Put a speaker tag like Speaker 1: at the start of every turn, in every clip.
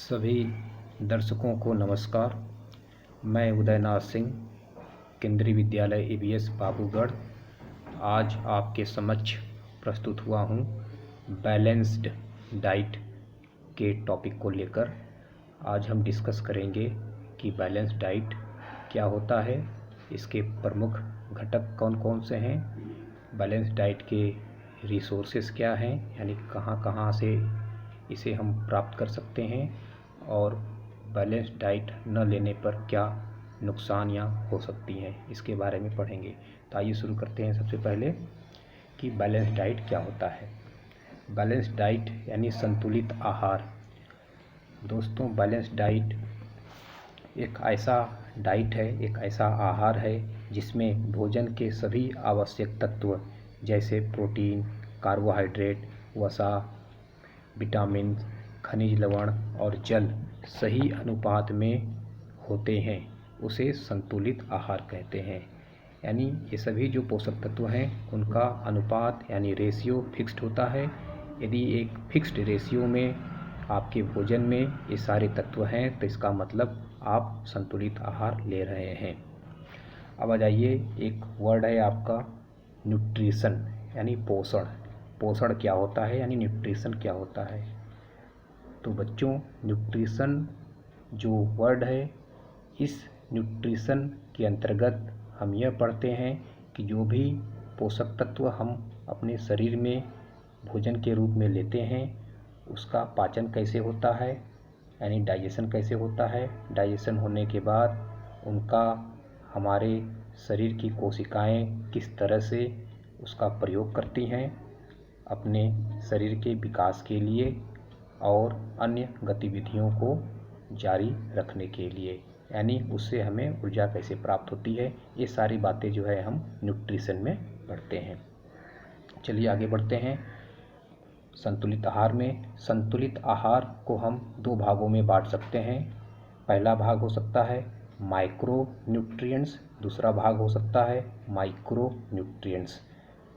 Speaker 1: सभी दर्शकों को नमस्कार। मैं उदयनाथ सिंह, केंद्रीय विद्यालय ABS बाबूगढ़, आज आपके समक्ष प्रस्तुत हुआ हूँ बैलेंस्ड डाइट के टॉपिक को लेकर। आज हम डिस्कस करेंगे कि बैलेंस्ड डाइट क्या होता है, इसके प्रमुख घटक कौन कौन से हैं, बैलेंस्ड डाइट के रिसोर्सेस क्या हैं, यानी कहाँ कहाँ से इसे हम प्राप्त कर सकते हैं, और बैलेंस्ड डाइट न लेने पर क्या नुकसान या हो सकती हैं, इसके बारे में पढ़ेंगे। तो आइए शुरू करते हैं। सबसे पहले कि बैलेंस्ड डाइट क्या होता है। बैलेंस्ड डाइट यानी संतुलित आहार। दोस्तों, बैलेंस्ड डाइट एक ऐसा डाइट है, एक ऐसा आहार है जिसमें भोजन के सभी आवश्यक तत्व जैसे प्रोटीन, कार्बोहाइड्रेट, वसा, विटामिन, खनिज लवण और जल सही अनुपात में होते हैं, उसे संतुलित आहार कहते हैं। यानी ये सभी जो पोषक तत्व हैं उनका अनुपात यानी रेशियो फिक्स्ड होता है। यदि एक फिक्स्ड रेशियो में आपके भोजन में ये सारे तत्व हैं तो इसका मतलब आप संतुलित आहार ले रहे हैं। अब आ जाइए, एक वर्ड है आपका न्यूट्रिशन यानी पोषण। पोषण क्या होता है यानी न्यूट्रिशन क्या होता है। तो बच्चों, न्यूट्रिशन जो वर्ड है, इस न्यूट्रिशन के अंतर्गत हम यह पढ़ते हैं कि जो भी पोषक तत्व हम अपने शरीर में भोजन के रूप में लेते हैं उसका पाचन कैसे होता है, यानी डाइजेशन कैसे होता है। डाइजेशन होने के बाद उनका हमारे शरीर की कोशिकाएं किस तरह से उसका प्रयोग करती हैं अपने शरीर के विकास के लिए और अन्य गतिविधियों को जारी रखने के लिए, यानी उससे हमें ऊर्जा कैसे प्राप्त होती है। ये सारी बातें जो है हम न्यूट्रिशन में पढ़ते हैं। चलिए आगे बढ़ते हैं। संतुलित आहार में, संतुलित आहार को हम दो भागों में बांट सकते हैं। पहला भाग हो सकता है माइक्रो न्यूट्रिएंट्स, दूसरा भाग हो सकता है माइक्रो न्यूट्रिएंट्स।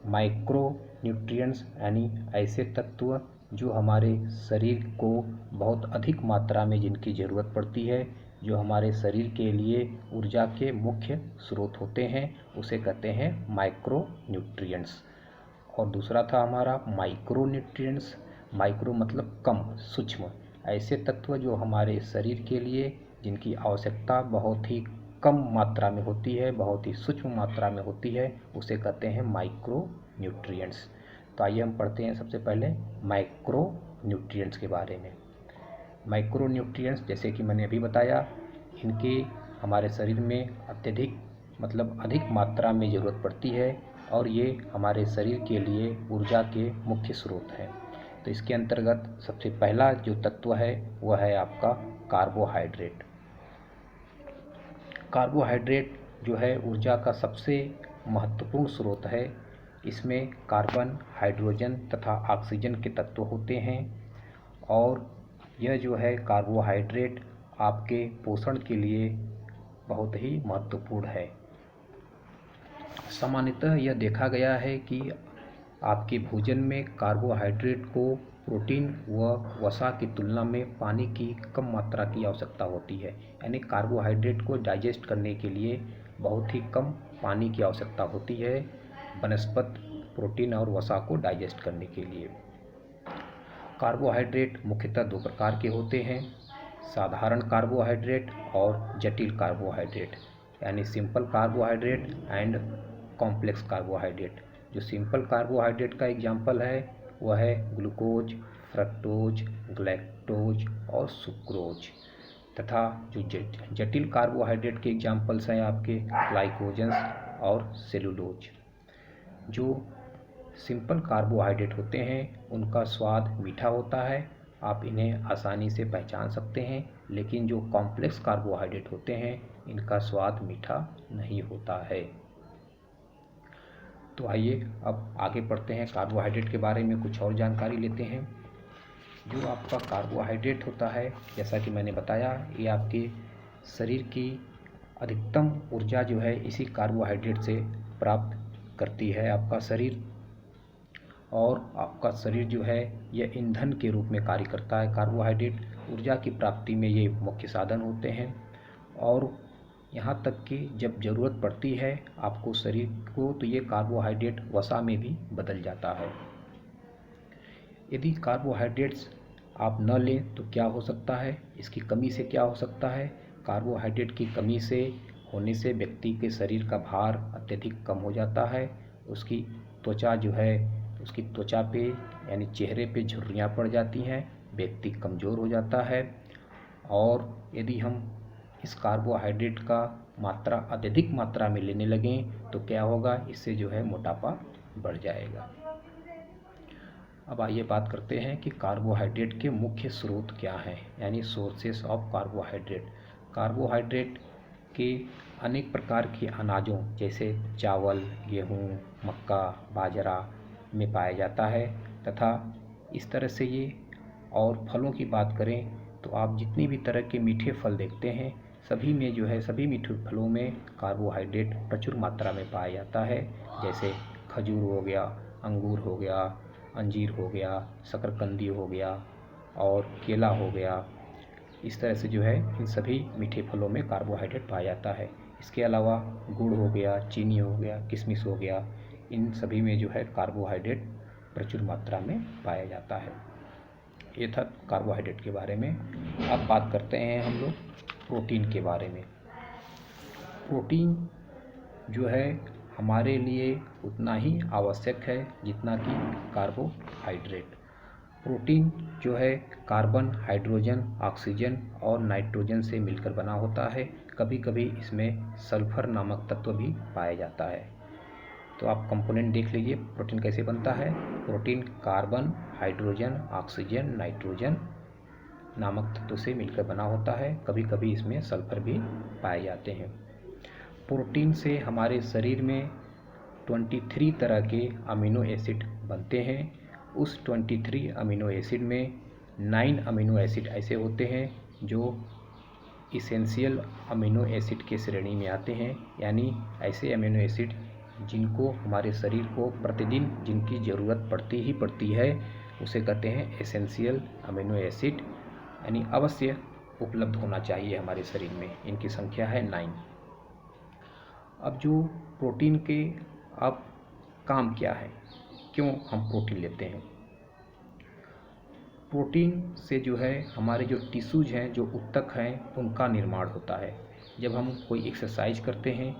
Speaker 1: माइक्रो न्यूट्रिएंट्स यानी ऐसे तत्व जो हमारे शरीर को बहुत अधिक मात्रा में जिनकी ज़रूरत पड़ती है, जो हमारे शरीर के लिए ऊर्जा के मुख्य स्रोत होते हैं, उसे कहते हैं माइक्रो न्यूट्रिएंट्स। और दूसरा था हमारा माइक्रो न्यूट्रिएंट्स। माइक्रो मतलब कम, सूक्ष्म, ऐसे तत्व जो हमारे शरीर के लिए जिनकी आवश्यकता बहुत ही कम मात्रा में होती है, बहुत ही सूक्ष्म मात्रा में होती है, उसे कहते हैं माइक्रो न्यूट्रिएंट्स। तो आइए हम पढ़ते हैं सबसे पहले माइक्रो न्यूट्रिएंट्स के बारे में। माइक्रो न्यूट्रिएंट्स जैसे कि मैंने अभी बताया, इनकी हमारे शरीर में अत्यधिक मतलब अधिक मात्रा में ज़रूरत पड़ती है और ये हमारे शरीर के लिए ऊर्जा के मुख्य स्रोत हैं। तो इसके अंतर्गत सबसे पहला जो तत्व है वह है आपका कार्बोहाइड्रेट। कार्बोहाइड्रेट जो है ऊर्जा का सबसे महत्वपूर्ण स्रोत है। इसमें कार्बन, हाइड्रोजन तथा ऑक्सीजन के तत्व होते हैं और यह जो है कार्बोहाइड्रेट आपके पोषण के लिए बहुत ही महत्वपूर्ण है। सामान्यतः यह देखा गया है कि आपके भोजन में कार्बोहाइड्रेट को प्रोटीन व वसा की तुलना में पानी की कम मात्रा की आवश्यकता होती है, यानी कार्बोहाइड्रेट को डाइजेस्ट करने के लिए बहुत ही कम पानी की आवश्यकता होती है बनस्पत प्रोटीन और वसा को डाइजेस्ट करने के लिए। कार्बोहाइड्रेट मुख्यतः दो प्रकार के होते हैं, साधारण कार्बोहाइड्रेट और जटिल कार्बोहाइड्रेट, यानी simple carbohydrate and complex carbohydrate. जो सिंपल कार्बोहाइड्रेट का एग्जाम्पल है वह है ग्लूकोज, फ्रक्टोज, ग्लैक्टोज और सुक्रोज, तथा जो जटिल कार्बोहाइड्रेट के एग्जाम्पल्स हैं आपके ग्लाइकोजन्स और सेलुलोज। जो सिंपल कार्बोहाइड्रेट होते हैं उनका स्वाद मीठा होता है, आप इन्हें आसानी से पहचान सकते हैं, लेकिन जो कॉम्प्लेक्स कार्बोहाइड्रेट होते हैं इनका स्वाद मीठा नहीं होता है। तो आइए अब आगे बढ़ते हैं, कार्बोहाइड्रेट के बारे में कुछ और जानकारी लेते हैं। जो आपका कार्बोहाइड्रेट होता है, जैसा कि मैंने बताया, ये आपके शरीर की अधिकतम ऊर्जा जो है इसी कार्बोहाइड्रेट से प्राप्त करती है आपका शरीर। और आपका शरीर जो है यह ईंधन के रूप में कार्य करता है। कार्बोहाइड्रेट ऊर्जा की प्राप्ति में ये मुख्य साधन होते हैं और यहाँ तक कि जब ज़रूरत पड़ती है आपको शरीर को तो ये कार्बोहाइड्रेट वसा में भी बदल जाता है। यदि कार्बोहाइड्रेट्स आप न लें तो क्या हो सकता है, इसकी कमी से क्या हो सकता है। कार्बोहाइड्रेट की कमी से होने से व्यक्ति के शरीर का भार अत्यधिक कम हो जाता है। उसकी त्वचा जो है उसकी त्वचा पे यानी चेहरे पे झुर्रियाँ पड़ जाती हैं, व्यक्ति कमज़ोर हो जाता है। और यदि हम इस कार्बोहाइड्रेट का मात्रा अत्यधिक मात्रा में लेने लगें तो क्या होगा, इससे जो है मोटापा बढ़ जाएगा। अब आइए बात करते हैं कि कार्बोहाइड्रेट के मुख्य स्रोत क्या हैं, यानी सोर्सेस ऑफ कार्बोहाइड्रेट। कार्बोहाइड्रेट के अनेक प्रकार के अनाजों जैसे चावल, गेहूँ, मक्का, बाजरा में पाया जाता है तथा इस तरह से ये। और फलों की बात करें तो आप जितनी भी तरह के मीठे फल देखते हैं सभी में जो है सभी मीठे फलों में कार्बोहाइड्रेट प्रचुर मात्रा में पाया जाता है। जैसे खजूर हो गया, अंगूर हो गया, अंजीर हो गया, शकरकंदी हो गया और केला हो गया। इस तरह से जो है इन सभी मीठे फलों में कार्बोहाइड्रेट पाया जाता है। इसके अलावा गुड़ हो गया, चीनी हो गया, किशमिश हो गया, इन सभी में जो है कार्बोहाइड्रेट प्रचुर मात्रा में पाया जाता है। ये था कार्बोहाइड्रेट के बारे में। अब बात करते हैं हम लोग प्रोटीन के बारे में। प्रोटीन जो है हमारे लिए उतना ही आवश्यक है जितना कि कार्बोहाइड्रेट। प्रोटीन जो है कार्बन, हाइड्रोजन, ऑक्सीजन और नाइट्रोजन से मिलकर बना होता है। कभी कभी इसमें सल्फर नामक तत्व भी पाया जाता है। तो आप कंपोनेंट देख लीजिए प्रोटीन कैसे बनता है। Protein carbon, hydrogen, oxygen, nitrogen नामक तत्व से मिलकर बना होता है। कभी कभी इसमें सल्फर भी पाए जाते हैं। प्रोटीन से हमारे शरीर में 23 तरह के अमीनो एसिड बनते हैं। उस 23 अमीनो एसिड में 9 अमीनो एसिड ऐसे होते हैं जो इसेंशियल अमीनो एसिड के श्रेणी में आते हैं, यानी ऐसे अमीनो एसिड जिनको हमारे शरीर को प्रतिदिन जिनकी ज़रूरत पड़ती ही पड़ती है उसे कहते हैं एसेंशियल अमीनो एसिड, यानी अवश्य उपलब्ध होना चाहिए हमारे शरीर में। इनकी संख्या है 9। अब जो प्रोटीन के अब काम क्या है, क्यों हम प्रोटीन लेते हैं। प्रोटीन से जो है हमारे जो टिश्यूज हैं, जो ऊतक हैं, उनका निर्माण होता है। जब हम कोई एक्सरसाइज करते हैं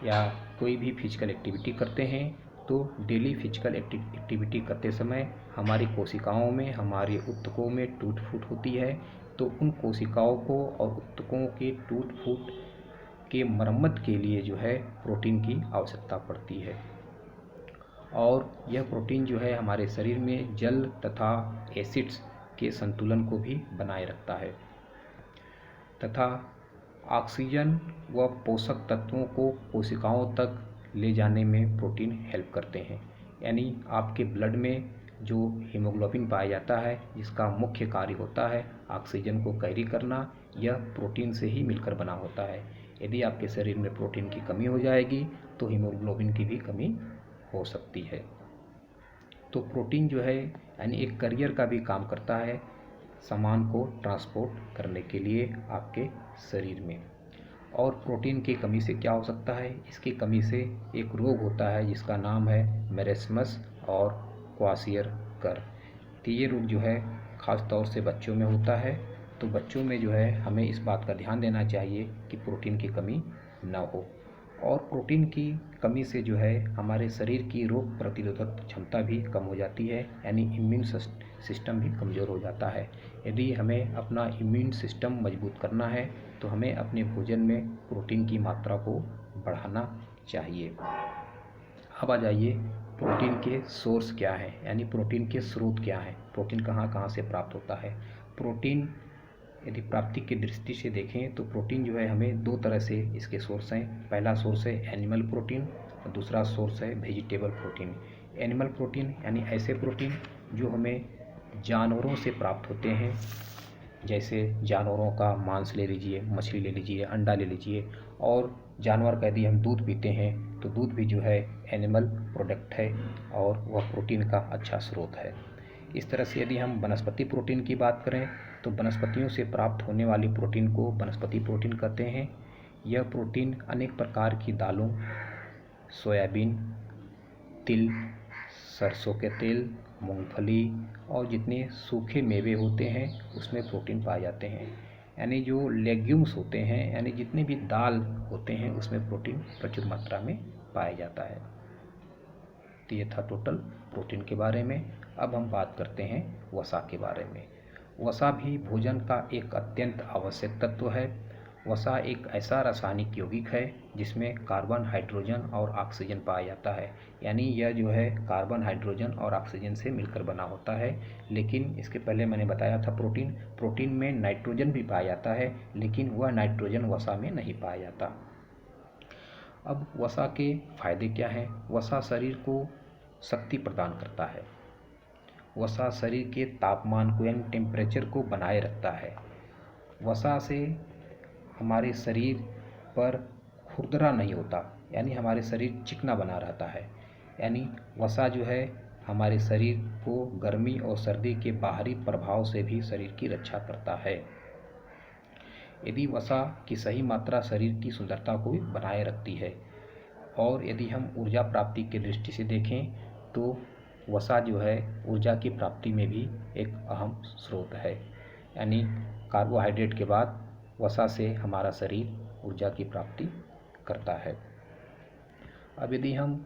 Speaker 1: या कोई भी फिजिकल एक्टिविटी करते हैं तो डेली फिजिकल एक्टिविटी करते समय हमारी कोशिकाओं में, हमारे ऊतकों में टूट फूट होती है। तो उन कोशिकाओं को और ऊतकों के टूट फूट के मरम्मत के लिए जो है प्रोटीन की आवश्यकता पड़ती है। और यह प्रोटीन जो है हमारे शरीर में जल तथा एसिड्स के संतुलन को भी बनाए रखता है तथा ऑक्सीजन व पोषक तत्वों को कोशिकाओं तक ले जाने में प्रोटीन हेल्प करते हैं। यानी आपके ब्लड में जो हीमोग्लोबिन पाया जाता है जिसका मुख्य कार्य होता है ऑक्सीजन को कैरी करना, यह प्रोटीन से ही मिलकर बना होता है। यदि आपके शरीर में प्रोटीन की कमी हो जाएगी तो हीमोग्लोबिन की भी कमी हो सकती है। तो प्रोटीन जो है यानी एक करियर का भी काम करता है सामान को ट्रांसपोर्ट करने के लिए आपके शरीर में। और प्रोटीन की कमी से क्या हो सकता है, इसकी कमी से एक रोग होता है जिसका नाम है मेरेस्मस और क्वाशियर-कर। तो ये रोग जो है ख़ास तौर से बच्चों में होता है। तो बच्चों में जो है हमें इस बात का ध्यान देना चाहिए कि प्रोटीन की कमी ना हो। और प्रोटीन की कमी से जो है हमारे शरीर की रोग प्रतिरोधक क्षमता भी कम हो जाती है, यानी इम्यून सिस्टम भी कमज़ोर हो जाता है। यदि हमें अपना इम्यून सिस्टम मजबूत करना है तो हमें अपने भोजन में प्रोटीन की मात्रा को बढ़ाना चाहिए। अब आ जाइए प्रोटीन के सोर्स क्या हैं, यानी प्रोटीन के स्रोत क्या हैं, प्रोटीन कहाँ कहाँ से प्राप्त होता है। प्रोटीन यदि प्राप्ति की दृष्टि से देखें तो प्रोटीन जो है हमें दो तरह से इसके सोर्स हैं। पहला सोर्स है एनिमल प्रोटीन और दूसरा सोर्स है वेजिटेबल प्रोटीन। एनिमल प्रोटीन यानी ऐसे प्रोटीन जो हमें जानवरों से प्राप्त होते हैं, जैसे जानवरों का मांस ले लीजिए, मछली ले लीजिए, अंडा ले लीजिए। और जानवर का यदि हम दूध पीते हैं तो दूध भी जो है एनिमल प्रोडक्ट है और वह प्रोटीन का अच्छा स्रोत है। इस तरह से यदि हम वनस्पति प्रोटीन की बात करें तो वनस्पतियों से प्राप्त होने वाली प्रोटीन को वनस्पति प्रोटीन कहते हैं। यह प्रोटीन अनेक प्रकार की दालों, सोयाबीन, तिल, सरसों के तेल, मूंगफली और जितने सूखे मेवे होते हैं उसमें प्रोटीन पाए जाते हैं। यानी जो लेग्यूम्स होते हैं, यानी जितने भी दाल होते हैं उसमें प्रोटीन प्रचुर मात्रा में पाया जाता है। तो ये था टोटल प्रोटीन के बारे में। अब हम बात करते हैं वसा के बारे में। वसा भी भोजन का एक अत्यंत आवश्यक तत्व है। वसा एक ऐसा रासायनिक यौगिक है जिसमें कार्बन, हाइड्रोजन और ऑक्सीजन पाया जाता है। यानी यह जो है कार्बन, हाइड्रोजन और ऑक्सीजन से मिलकर बना होता है। लेकिन इसके पहले मैंने बताया था प्रोटीन में नाइट्रोजन भी पाया जाता है, लेकिन वह नाइट्रोजन वसा में नहीं पाया जाता। अब वसा के फायदे क्या हैं? वसा शरीर को शक्ति प्रदान करता है। वसा शरीर के तापमान को यानी टेम्परेचर को बनाए रखता है। वसा से हमारे शरीर पर खुरदरा नहीं होता, यानी हमारे शरीर चिकना बना रहता है। यानी वसा जो है हमारे शरीर को गर्मी और सर्दी के बाहरी प्रभाव से भी शरीर की रक्षा करता है। यदि वसा की सही मात्रा शरीर की सुंदरता को भी बनाए रखती है। और यदि हम ऊर्जा प्राप्ति की दृष्टि से देखें तो वसा जो है ऊर्जा की प्राप्ति में भी एक अहम स्रोत है। यानी कार्बोहाइड्रेट के बाद वसा से हमारा शरीर ऊर्जा की प्राप्ति करता है। अब यदि हम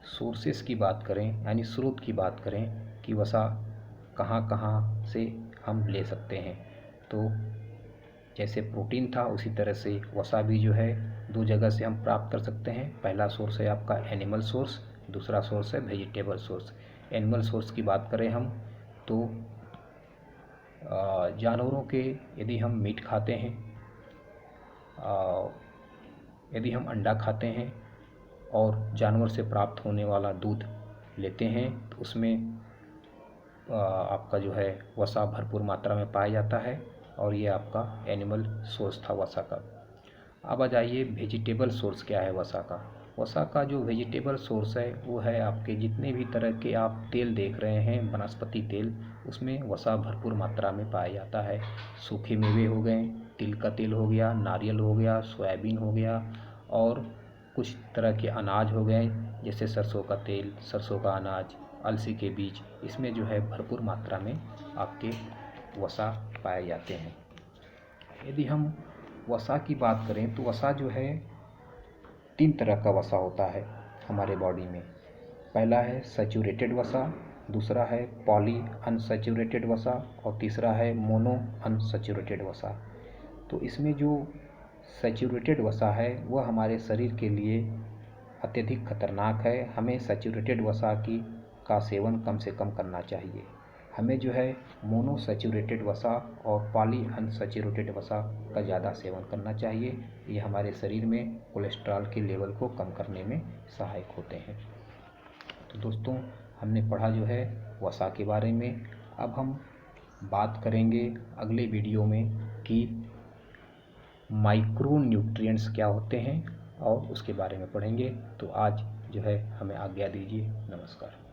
Speaker 1: सोर्सेस की बात करें, यानी स्रोत की बात करें कि वसा कहाँ कहाँ से हम ले सकते हैं, तो जैसे प्रोटीन था उसी तरह से वसा भी जो है दो जगह से हम प्राप्त कर सकते हैं। पहला सोर्स है आपका एनिमल सोर्स, दूसरा सोर्स है वेजिटेबल सोर्स। एनिमल सोर्स की बात करें हम तो जानवरों के यदि हम मीट खाते हैं, यदि हम अंडा खाते हैं और जानवर से प्राप्त होने वाला दूध लेते हैं तो उसमें आपका जो है वसा भरपूर मात्रा में पाया जाता है और ये आपका एनिमल सोर्स था वसा का। अब आ जाइए वेजिटेबल सोर्स क्या है वसा का। वसा का जो वेजिटेबल सोर्स है वो है आपके जितने भी तरह के आप तेल देख रहे हैं, वनस्पति तेल, उसमें वसा भरपूर मात्रा में पाया जाता है। सूखे मेवे हो गए, तिल का तेल हो गया, नारियल हो गया, सोयाबीन हो गया और कुछ तरह के अनाज हो गए जैसे सरसों का तेल, सरसों का अनाज, अलसी के बीज, इसमें जो है भरपूर मात्रा में आपके वसा पाए जाते हैं। यदि हम वसा की बात करें तो वसा जो है 3 तरह का वसा होता है हमारे बॉडी में। पहला है सैचुरेटेड वसा, दूसरा है पॉली अनसैचुरेटेड वसा और तीसरा है मोनो अनसैचुरेटेड वसा। तो इसमें जो सैचुरेटेड वसा है वह हमारे शरीर के लिए अत्यधिक खतरनाक है। हमें सैचुरेटेड वसा का सेवन कम से कम करना चाहिए। हमें जो है मोनो सैचुरेटेड वसा और पॉली अनसैचुरेटेड वसा का ज़्यादा सेवन करना चाहिए। ये हमारे शरीर में कोलेस्ट्रॉल के लेवल को कम करने में सहायक होते हैं। तो दोस्तों हमने पढ़ा जो है वसा के बारे में। अब हम बात करेंगे अगले वीडियो में कि माइक्रो न्यूट्रिएंट्स क्या होते हैं और उसके बारे में पढ़ेंगे। तो आज जो है हमें आज्ञा दीजिए। नमस्कार।